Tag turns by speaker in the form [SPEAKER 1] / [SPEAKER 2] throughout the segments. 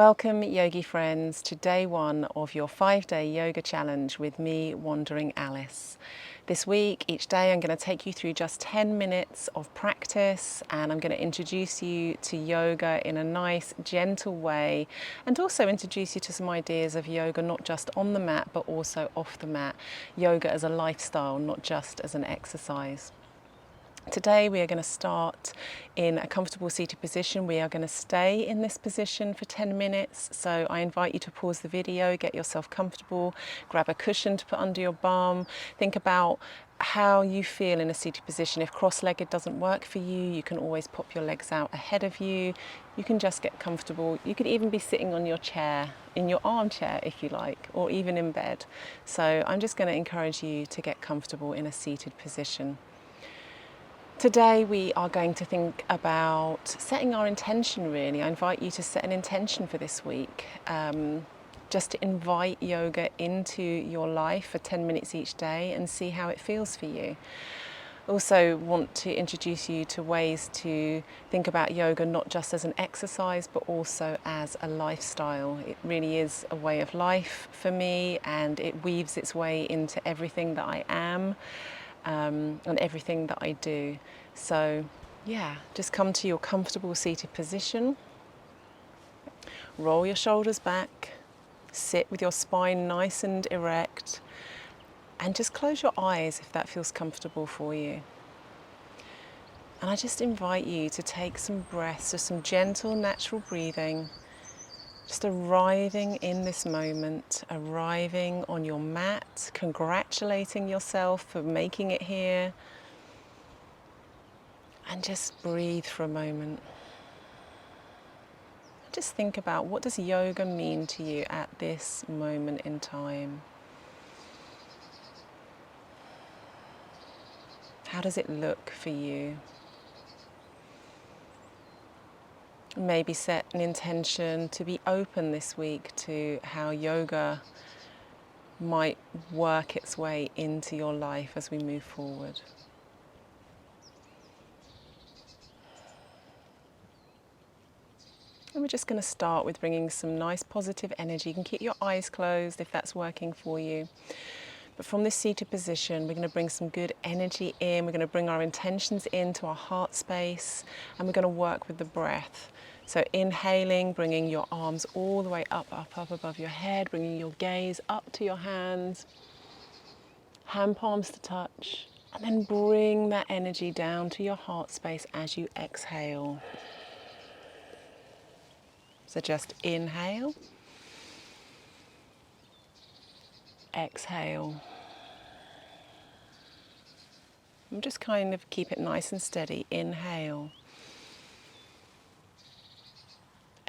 [SPEAKER 1] Welcome, yogi friends, to day one of your 5-day yoga challenge with me, Wandering Alice. This week, each day, I'm going to take you through just 10 minutes of practice, and I'm going to introduce you to yoga in a nice, gentle way, and also introduce you to some ideas of yoga, not just on the mat, but also off the mat. Yoga as a lifestyle, not just as an exercise. Today we are going to start in a comfortable seated position. We are going to stay in this position for 10 minutes. So I invite you to pause the video, get yourself comfortable, grab a cushion to put under your bum. Think about how you feel in a seated position. If cross-legged doesn't work for you, you can always pop your legs out ahead of you. You can just get comfortable. You could even be sitting on your chair, in your armchair if you like, or even in bed. So I'm just going to encourage you to get comfortable in a seated position. Today we are going to think about setting our intention, really. I invite you to set an intention for this week, just to invite yoga into your life for 10 minutes each day and see how it feels for you. Also want to introduce you to ways to think about yoga not just as an exercise but also as a lifestyle. It really is a way of life for me, and it weaves its way into everything that I am. And everything that I do. So yeah, just come to your comfortable seated position, roll your shoulders back, sit with your spine nice and erect, and just close your eyes if that feels comfortable for you. And I just invite you to take some breaths, just some gentle natural breathing, just arriving in this moment, arriving on your mat, congratulating yourself for making it here, and just breathe for a moment. Just think about, what does yoga mean to you at this moment in time? How does it look for you? Maybe set an intention to be open this week to how yoga might work its way into your life as we move forward. And we're just going to start with bringing some nice positive energy. You can keep your eyes closed if that's working for you. But from this seated position, we're going to bring some good energy in. We're going to bring our intentions into our heart space, and we're going to work with the breath. So inhaling, bringing your arms all the way up above your head, bringing your gaze up to your hands, hand palms to touch, and then bring that energy down to your heart space as you exhale. So just inhale, exhale. And just kind of keep it nice and steady. Inhale,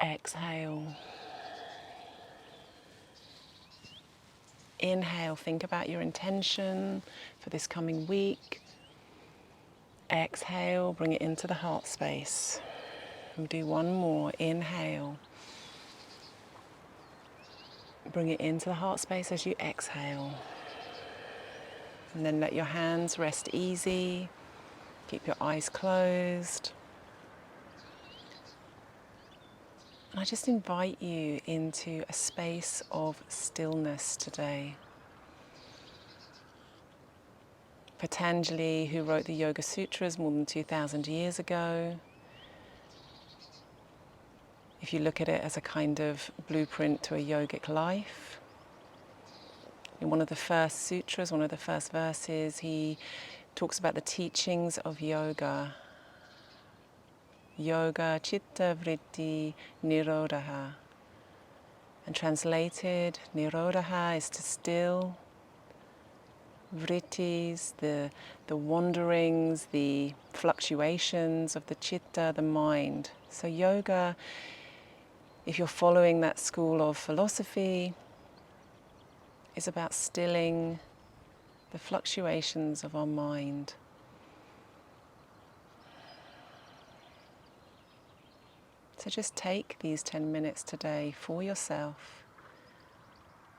[SPEAKER 1] exhale. Inhale, think about your intention for this coming week. Exhale, bring it into the heart space. We'll do one more. Inhale. Bring it into the heart space as you exhale. And then let your hands rest easy. Keep your eyes closed. And I just invite you into a space of stillness today. Patanjali, who wrote the Yoga Sutras more than 2,000 years ago, if you look at it as a kind of blueprint to a yogic life, in one of the first sutras, one of the first verses, he talks about the teachings of yoga. Yoga, citta-vrtti-nirodhah. And translated, nirodhah is to still. Vrittis, the wanderings, the fluctuations of the citta, the mind. So yoga, if you're following that school of philosophy, is about stilling the fluctuations of our mind. So just take these 10 minutes today for yourself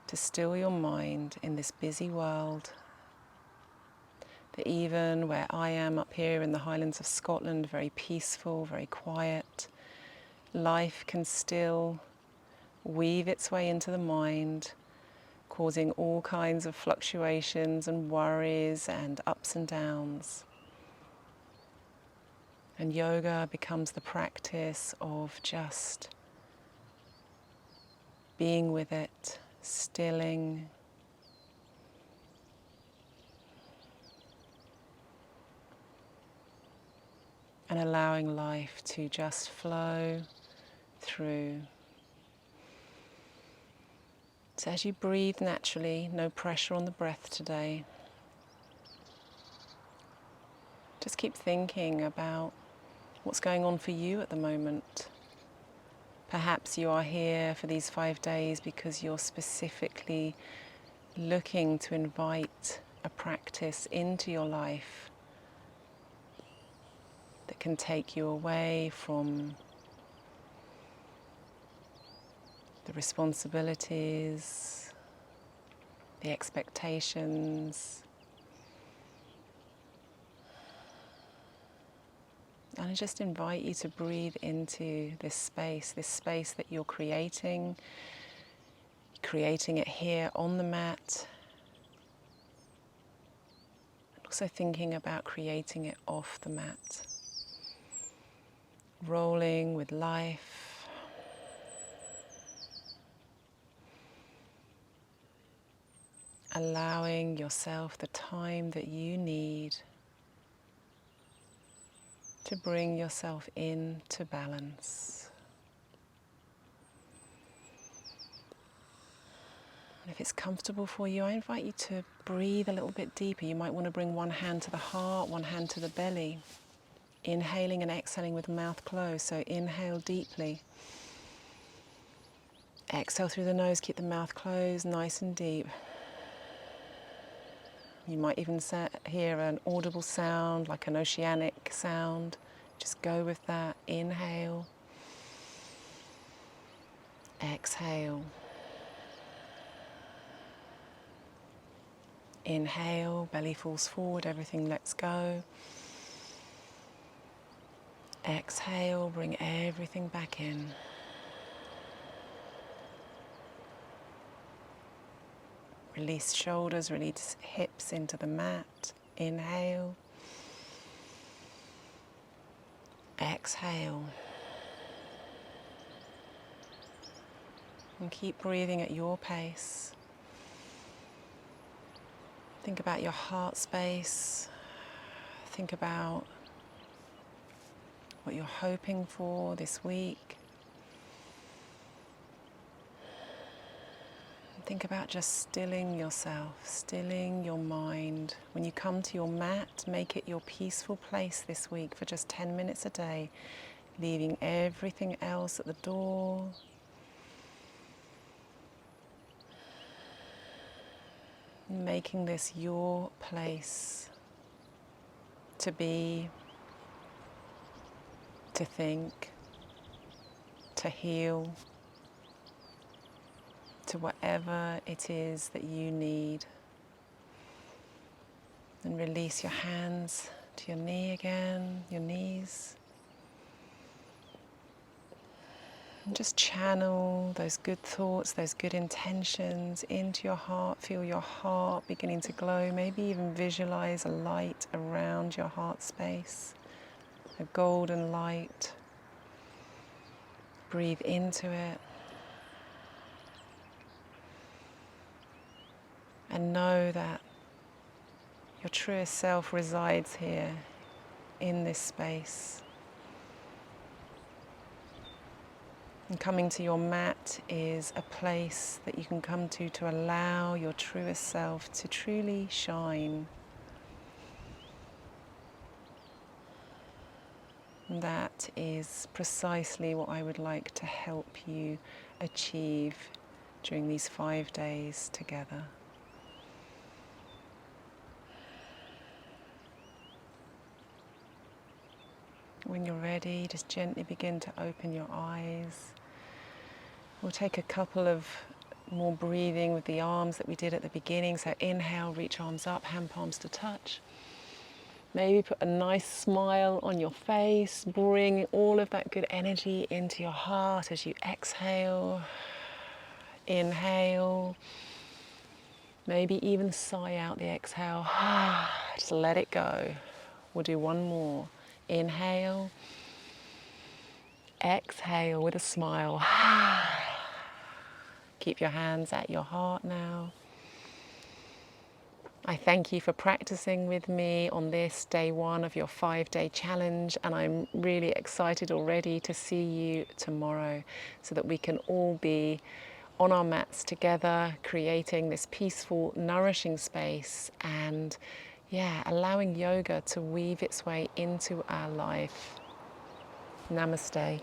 [SPEAKER 1] to still your mind in this busy world. That even where I am up here in the Highlands of Scotland, very peaceful, very quiet, life can still weave its way into the mind, causing all kinds of fluctuations and worries and ups and downs. And yoga becomes the practice of just being with it, stilling, and allowing life to just flow through. So as you breathe naturally, no pressure on the breath today, just keep thinking about what's going on for you at the moment. Perhaps you are here for these 5 days because you're specifically looking to invite a practice into your life that can take you away from the responsibilities, the expectations, and I just invite you to breathe into this space that you're creating it here on the mat, and also thinking about creating it off the mat, rolling with life, allowing yourself the time that you need to bring yourself into balance. And if it's comfortable for you, I invite you to breathe a little bit deeper. You might want to bring one hand to the heart, one hand to the belly, inhaling and exhaling with the mouth closed. So inhale deeply. Exhale through the nose, keep the mouth closed, nice and deep. You might even hear an audible sound, like an oceanic sound. Just go with that. Inhale. Exhale. Inhale, belly falls forward, everything lets go. Exhale, bring everything back in. Release shoulders, release hips into the mat. Inhale. Exhale. And keep breathing at your pace. Think about your heart space. Think about what you're hoping for this week. Think about just stilling yourself, stilling your mind. When you come to your mat, make it your peaceful place this week for just 10 minutes a day, leaving everything else at the door. Making this your place to be, to think, to heal, to whatever it is that you need. And release your hands to your knee again, your knees. And just channel those good thoughts, those good intentions into your heart. Feel your heart beginning to glow. Maybe even visualize a light around your heart space, a golden light. Breathe into it. And know that your truest self resides here in this space. And coming to your mat is a place that you can come to allow your truest self to truly shine. And that is precisely what I would like to help you achieve during these 5 days together. When you're ready, just gently begin to open your eyes. We'll take a couple of more breathing with the arms that we did at the beginning. So inhale, reach arms up, hand palms to touch. Maybe put a nice smile on your face. Bring all of that good energy into your heart as you exhale. Inhale. Maybe even sigh out the exhale. Just let it go. We'll do one more. Inhale. Exhale with a smile. Keep your hands at your heart now. I thank you for practicing with me on this day 1 of your 5-day challenge, and I'm really excited already to see you tomorrow so that we can all be on our mats together, creating this peaceful, nourishing space and allowing yoga to weave its way into our life. Namaste.